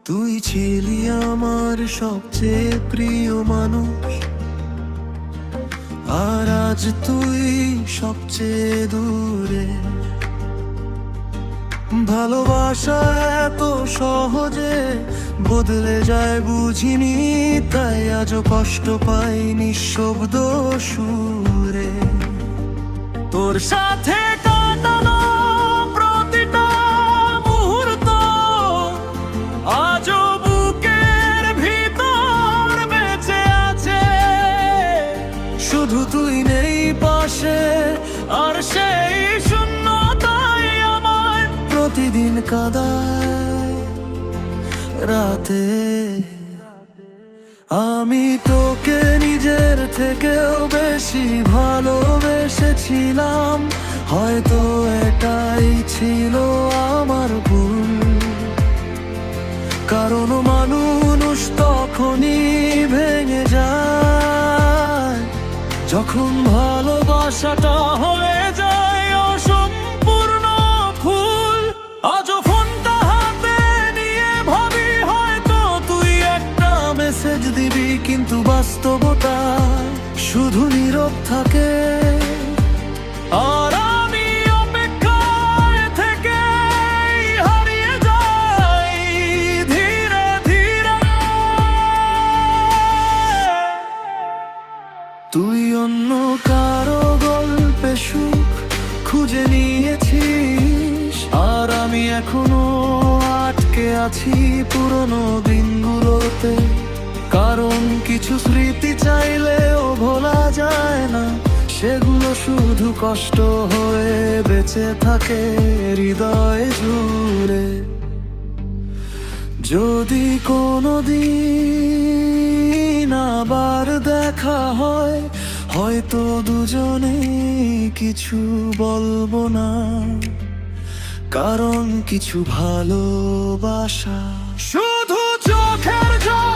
তুই ছিলি আমার সবচেয়ে প্রিয় মানুষ, আর আজ তুই সবচেয়ে দূরে। ভালোবাসা এত সহজে বদলে যায় বুঝিনি, তাই আজও কষ্ট পাই নিঃশব্দ সুরে। তোর সাথে কাটানো প্রতিটা মুহূর্ত আজও বুকের ভিতর বেঁচে আছে। শুধু তুই নেই পাশে, আর সেই শূন্যতাই আমায় প্রতিদিন কাঁদায় রাতে। আমি তোকে নিজের থেকেও বেশি ভালোবেসেছিলাম, হয়তো এটাই ছিল আমার ভুল। কারণ মানুষ তখনই ভেঙে যায় যখন ভালোবাসাটা হয়ে যায় অসম্পূর্ণ ফুল। আজও ফোনটা হাতে নিয়ে ভাবি হয়তো তুই একটা মেসেজ দিবি, কিন্তু বাস্তবতা শুধু নীরব থাকে। আর আমি অপেক্ষায় থেকে হারিয়ে যাই ধীরে ধীরে। তুই অন্য কারো গল্পে সুখ খুঁজে নিয়েছিস, আর আমি এখনো আটকে আছি পুরনো দিনগুলোতে। কারণ কিছু স্মৃতি চাইলেও ভোলা যায় না, সেগুলো শুধু কষ্ট হয়ে বেঁচে থাকে হৃদয় জুড়ে। যদি কোনোদিন আবার দেখা হয়, হয়তো দুজনেই কিছু বলবো না, কারণ কিছু ভালোবাসা শুধু চোখের জল।